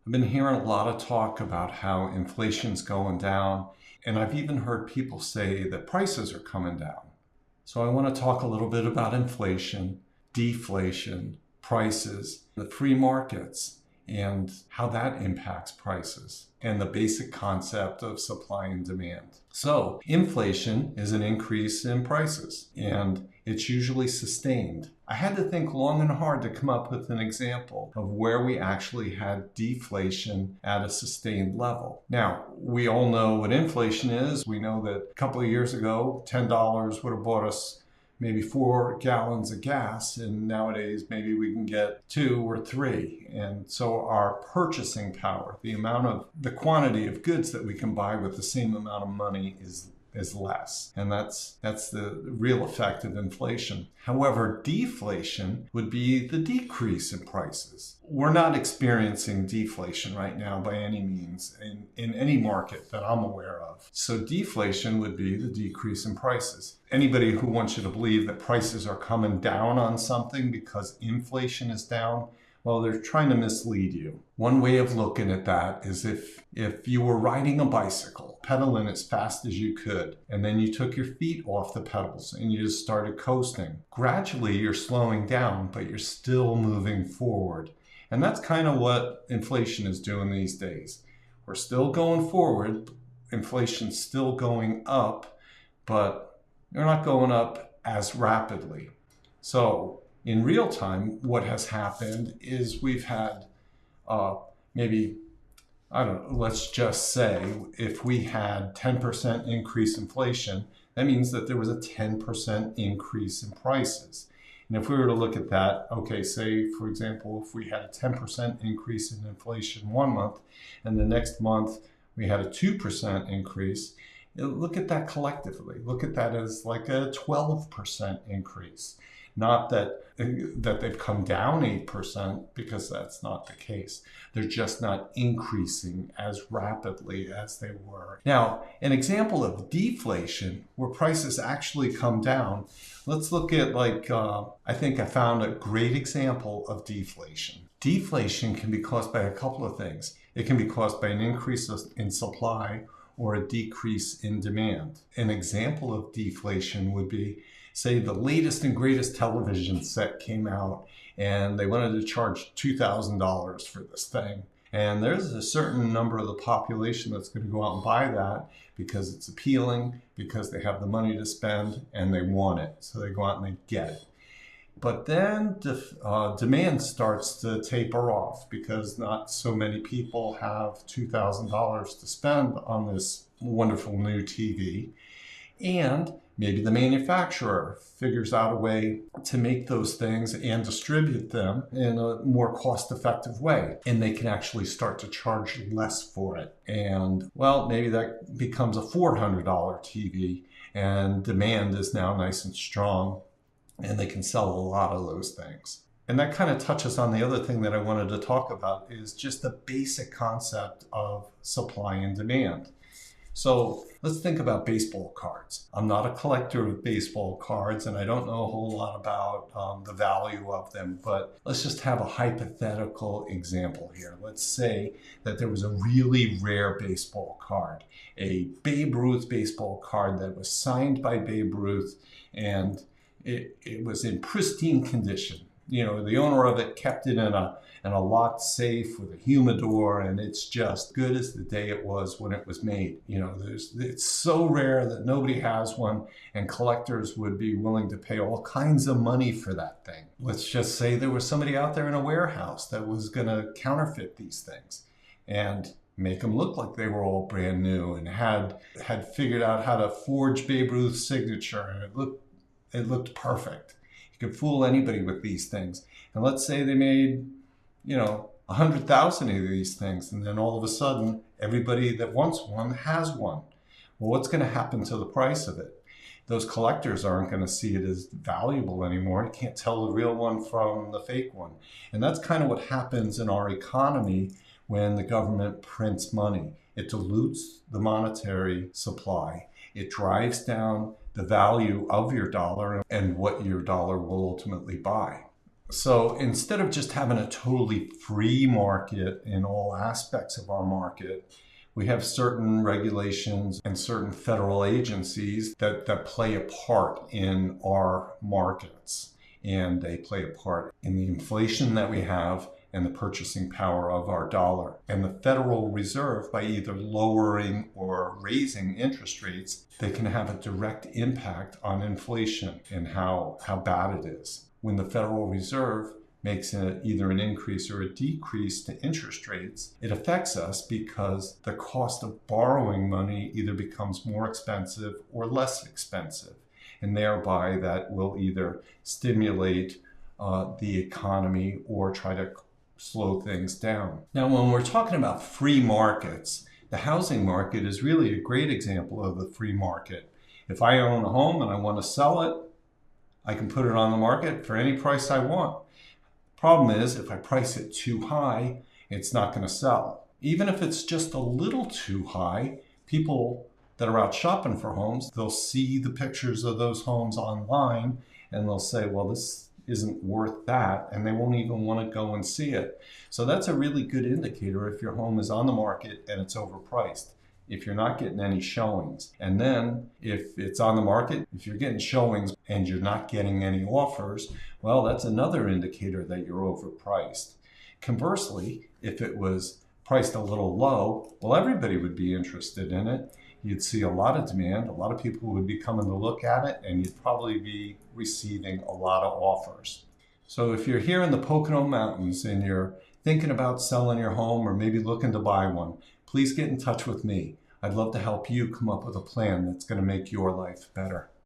I've been hearing a lot of talk about how inflation's going down, and I've even heard people say that prices are coming down. So I want to talk a little bit about inflation, deflation, prices, the free markets, and how that impacts prices, and the basic concept of supply and demand. So inflation is an increase in prices, and it's usually sustained. I had to think long and hard to come up with an example of where we actually had deflation at a sustained level. Now, we all know what inflation is. We know that a couple of years ago, $10 would have bought us maybe 4 gallons of gas, and nowadays maybe we can get 2 or 3. And so our purchasing power, the quantity of goods that we can buy with the same amount of money is less. And that's the real effect of inflation. However, deflation would be the decrease in prices. We're not experiencing deflation right now by any means in any market that I'm aware of. So deflation would be the decrease in prices. Anybody who wants you to believe that prices are coming down on something because inflation is down, well, they're trying to mislead you. One way of looking at that is if you were riding a bicycle, pedaling as fast as you could, and then you took your feet off the pedals and you just started coasting. Gradually, you're slowing down, but you're still moving forward. And that's kind of what inflation is doing these days. We're still going forward. Inflation's still going up, but they're not going up as rapidly. So in real time, what has happened is we've had let's just say if we had 10% increase inflation, that means that there was a 10% increase in prices. And if we were to look at that, okay, say, for example, if we had a 10% increase in inflation one month, and the next month we had a 2% increase, look at that collectively. Look at that as like a 12% increase. Not that they've come down 8%, because that's not the case. They're just not increasing as rapidly as they were. Now, an example of deflation, where prices actually come down, let's look at I think I found a great example of deflation. Deflation can be caused by a couple of things. It can be caused by an increase in supply or a decrease in demand. An example of deflation would be, say, the latest and greatest television set came out and they wanted to charge $2,000 for this thing. And there's a certain number of the population that's going to go out and buy that because it's appealing, because they have the money to spend and they want it. So they go out and they get it. But then demand starts to taper off because not so many people have $2,000 to spend on this wonderful new TV. And maybe the manufacturer figures out a way to make those things and distribute them in a more cost-effective way. And they can actually start to charge less for it. And, well, maybe that becomes a $400 TV, and demand is now nice and strong, and they can sell a lot of those things. And that kind of touches on the other thing that I wanted to talk about, is just the basic concept of supply and demand. So let's think about baseball cards. I'm not a collector of baseball cards, and I don't know a whole lot about the value of them, but let's just have a hypothetical example here. Let's say that there was a really rare baseball card, a Babe Ruth baseball card that was signed by Babe Ruth, and it was in pristine condition. You know, the owner of it kept it in a locked safe with a humidor, and it's just good as the day it was when it was made. You know, it's so rare that nobody has one, and collectors would be willing to pay all kinds of money for that thing. Let's just say there was somebody out there in a warehouse that was going to counterfeit these things and make them look like they were all brand new, and had figured out how to forge Babe Ruth's signature, and it looked perfect. You could fool anybody with these things. And let's say they made, 100,000 of these things, and then all of a sudden, everybody that wants one has one. Well, what's going to happen to the price of it? Those collectors aren't going to see it as valuable anymore. You can't tell the real one from the fake one. And that's kind of what happens in our economy when the government prints money. It dilutes the monetary supply. It drives down the value of your dollar and what your dollar will ultimately buy. So instead of just having a totally free market in all aspects of our market, we have certain regulations and certain federal agencies that play a part in our markets. And they play a part in the inflation that we have and the purchasing power of our dollar. And the Federal Reserve, by either lowering or raising interest rates, they can have a direct impact on inflation and how bad it is. When the Federal Reserve makes either an increase or a decrease to interest rates, it affects us because the cost of borrowing money either becomes more expensive or less expensive. And thereby that will either stimulate the economy or try to slow things down. Now, when we're talking about free markets, the housing market is really a great example of the free market. If I own a home and I want to sell it, I can put it on the market for any price I want. Problem is, if I price it too high, it's not going to sell. Even if it's just a little too high, people that are out shopping for homes, they'll see the pictures of those homes online and they'll say, well, this isn't worth that, and they won't even want to go and see it. So that's a really good indicator if your home is on the market and it's overpriced, if you're not getting any showings. And then if it's on the market, if you're getting showings and you're not getting any offers, well, that's another indicator that you're overpriced. Conversely, if it was priced a little low, well, everybody would be interested in it. You'd see a lot of demand, a lot of people would be coming to look at it, and you'd probably be receiving a lot of offers. So if you're here in the Pocono Mountains and you're thinking about selling your home or maybe looking to buy one, please get in touch with me. I'd love to help you come up with a plan that's going to make your life better.